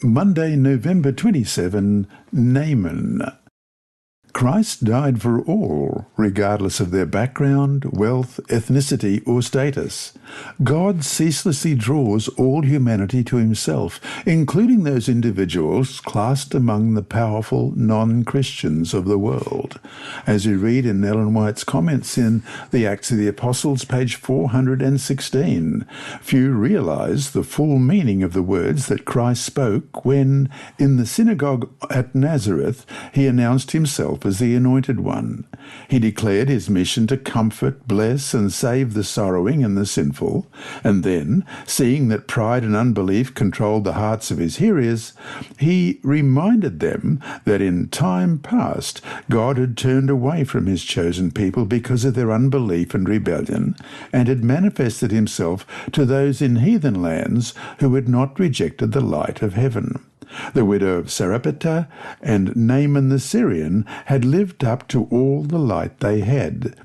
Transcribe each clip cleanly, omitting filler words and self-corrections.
Monday, November 27, Naaman. Christ died for all, regardless of their background, wealth, ethnicity, or status. God ceaselessly draws all humanity to himself, including those individuals classed among the powerful non-Christians of the world. As you read in Ellen White's comments in the Acts of the Apostles, page 416, few realize the full meaning of the words that Christ spoke when, in the synagogue at Nazareth, he announced himself as the Anointed One. He declared his mission to comfort, bless, and save the sorrowing and the sinful, and then, seeing that pride and unbelief controlled the hearts of his hearers, he reminded them that in time past God had turned away from his chosen people because of their unbelief and rebellion, and had manifested himself to those in heathen lands who had not rejected the light of heaven. The widow of Sarepta and Naaman the Syrian had lived up to all the light they had.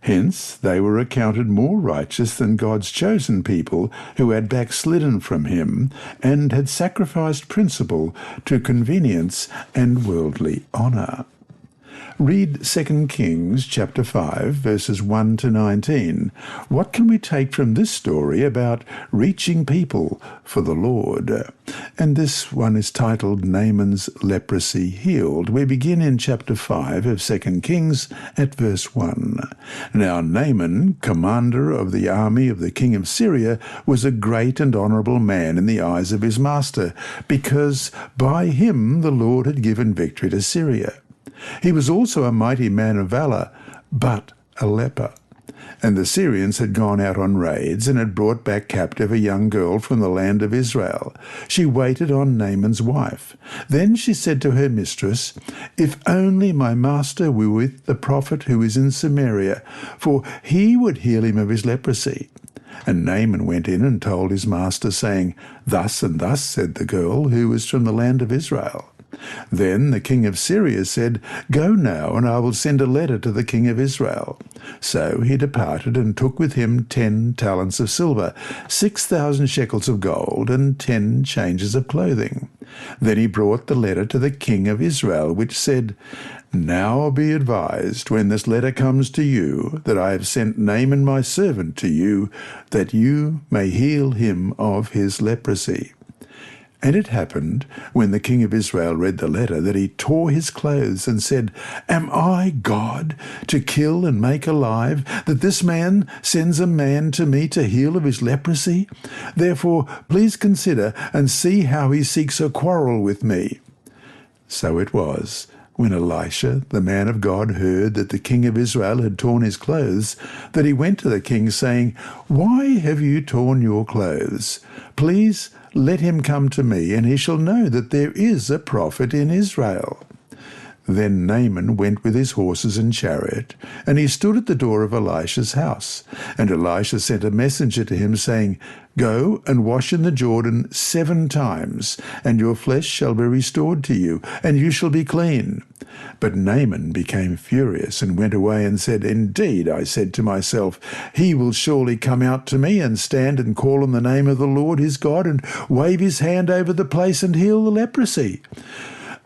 Hence they were accounted more righteous than God's chosen people who had backslidden from him and had sacrificed principle to convenience and worldly honour. Read 2 Kings chapter 5, verses 1 to 19. What can we take from this story about reaching people for the Lord? And this one is titled Naaman's Leprosy Healed. We begin in chapter 5 of 2 Kings at verse 1. Now Naaman, commander of the army of the king of Syria, was a great and honourable man in the eyes of his master, because by him the Lord had given victory to Syria. He was also a mighty man of valour, but a leper. And the Syrians had gone out on raids and had brought back captive a young girl from the land of Israel. She waited on Naaman's wife. Then she said to her mistress, "If only my master were with the prophet who is in Samaria, for he would heal him of his leprosy." And Naaman went in and told his master, saying, "Thus and thus said the girl who was from the land of Israel." Then the king of Syria said, "Go now, and I will send a letter to the king of Israel." So he departed and took with him 10 talents of silver, 6,000 shekels of gold, and 10 changes of clothing. Then he brought the letter to the king of Israel, which said, "Now be advised, when this letter comes to you, that I have sent Naaman my servant to you, that you may heal him of his leprosy." And it happened, when the king of Israel read the letter, that he tore his clothes and said, "Am I God, to kill and make alive, that this man sends a man to me to heal of his leprosy? Therefore please consider and see how he seeks a quarrel with me." So it was, when Elisha, the man of God, heard that the king of Israel had torn his clothes, that he went to the king, saying, "Why have you torn your clothes? Please let him come to me, and he shall know that there is a prophet in Israel." Then Naaman went with his horses and chariot, and he stood at the door of Elisha's house. And Elisha sent a messenger to him, saying, "Go and wash in the Jordan 7 times, and your flesh shall be restored to you, and you shall be clean." But Naaman became furious and went away and said, "Indeed, I said to myself, he will surely come out to me and stand and call on the name of the Lord his God and wave his hand over the place and heal the leprosy.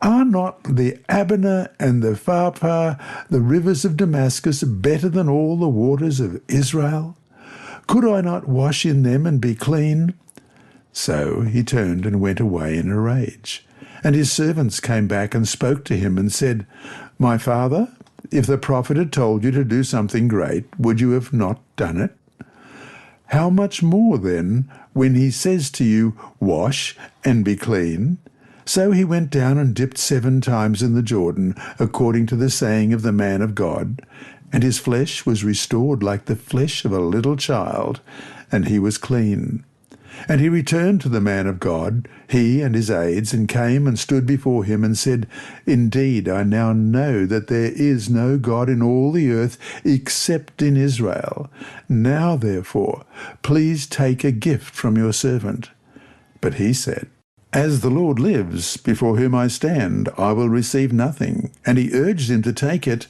Are not the Abana and the Pharpar, the rivers of Damascus, better than all the waters of Israel? Could I not wash in them and be clean?" So he turned and went away in a rage. And his servants came back and spoke to him and said, "My father, if the prophet had told you to do something great, would you have not done it? How much more then, when he says to you, 'Wash and be clean'?" So he went down and dipped 7 times in the Jordan, according to the saying of the man of God. And his flesh was restored like the flesh of a little child, and he was clean. And he returned to the man of God, he and his aides, and came and stood before him and said, "Indeed, I now know that there is no God in all the earth except in Israel. Now, therefore, please take a gift from your servant." But he said, "As the Lord lives, before whom I stand, I will receive nothing." And he urged him to take it,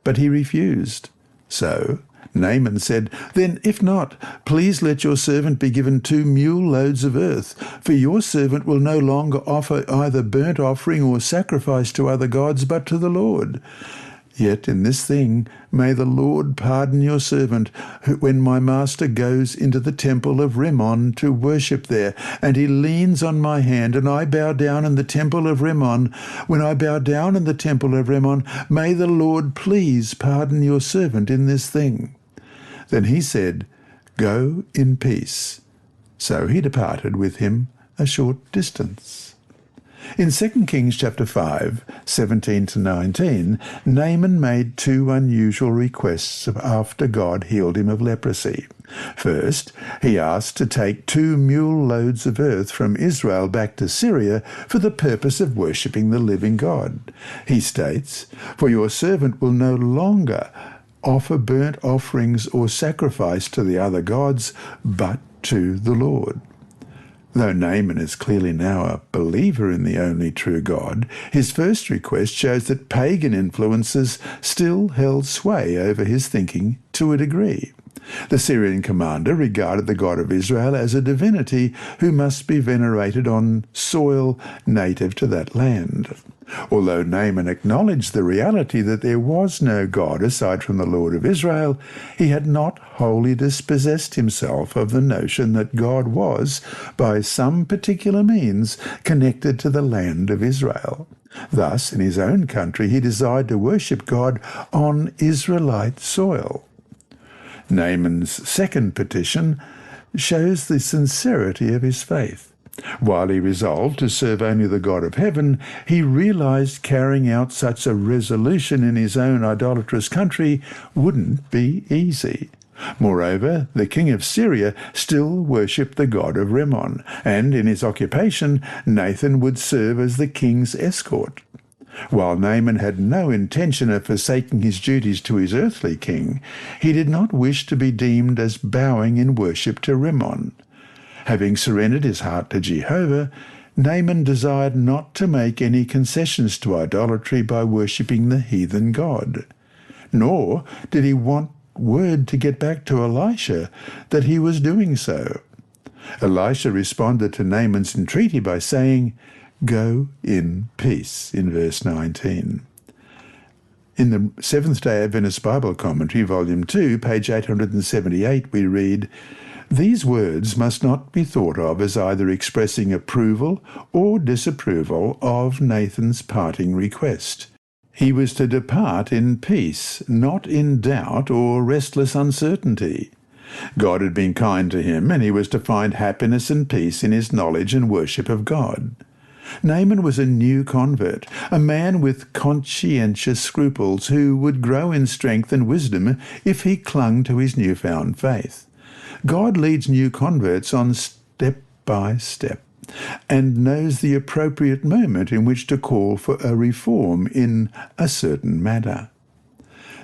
but he refused. So Naaman said, "Then, if not, please let your servant be given 2 mule loads of earth, for your servant will no longer offer either burnt offering or sacrifice to other gods, but to the Lord. Yet in this thing may the Lord pardon your servant, when my master goes into the temple of Rimmon to worship there, and he leans on my hand, and I bow down in the temple of Rimmon. When I bow down in the temple of Rimmon, may the Lord please pardon your servant in this thing." Then he said, "Go in peace." So he departed with him a short distance. In 2 Kings chapter 5, 17 to 19, Naaman made 2 unusual requests after God healed him of leprosy. First, he asked to take 2 mule loads of earth from Israel back to Syria for the purpose of worshipping the living God. He states, "For your servant will no longer offer burnt offerings or sacrifice to the other gods, but to the Lord." Though Naaman is clearly now a believer in the only true God, his first request shows that pagan influences still held sway over his thinking to a degree. The Syrian commander regarded the God of Israel as a divinity who must be venerated on soil native to that land. Although Naaman acknowledged the reality that there was no God aside from the Lord of Israel, he had not wholly dispossessed himself of the notion that God was, by some particular means, connected to the land of Israel. Thus, in his own country, he desired to worship God on Israelite soil. Naaman's second petition shows the sincerity of his faith. While he resolved to serve only the God of heaven, he realized carrying out such a resolution in his own idolatrous country wouldn't be easy. Moreover, the king of Syria still worshipped the god of Rimmon, and in his occupation, Nathan would serve as the king's escort. While Naaman had no intention of forsaking his duties to his earthly king, he did not wish to be deemed as bowing in worship to Rimmon. Having surrendered his heart to Jehovah, Naaman desired not to make any concessions to idolatry by worshipping the heathen god. Nor did he want word to get back to Elisha that he was doing so. Elisha responded to Naaman's entreaty by saying, "Go in peace," in verse 19. In the Seventh-day Adventist Bible Commentary, Volume 2, page 878, we read, "These words must not be thought of as either expressing approval or disapproval of Nathan's parting request. He was to depart in peace, not in doubt or restless uncertainty. God had been kind to him, and he was to find happiness and peace in his knowledge and worship of God. Naaman was a new convert, a man with conscientious scruples who would grow in strength and wisdom if he clung to his newfound faith. God leads new converts on step by step and knows the appropriate moment in which to call for a reform in a certain matter.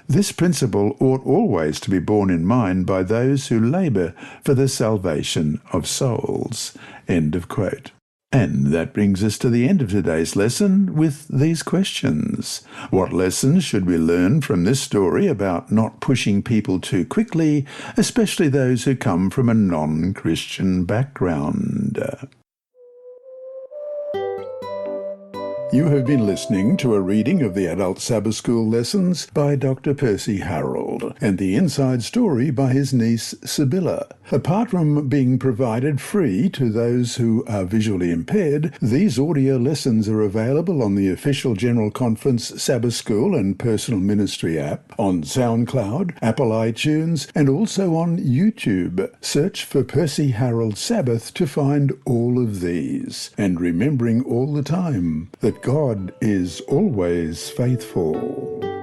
This principle ought always to be borne in mind by those who labour for the salvation of souls." End of quote. And that brings us to the end of today's lesson with these questions. What lessons should we learn from this story about not pushing people too quickly, especially those who come from a non-Christian background? You have been listening to a reading of the Adult Sabbath School lessons by Dr. Percy Harrold and the inside story by his niece Sibylla. Apart from being provided free to those who are visually impaired, these audio lessons are available on the official General Conference Sabbath School and Personal Ministry app, on SoundCloud, Apple iTunes, and also on YouTube. Search for Percy Harrold Sabbath to find all of these. And remembering all the time that God is always faithful.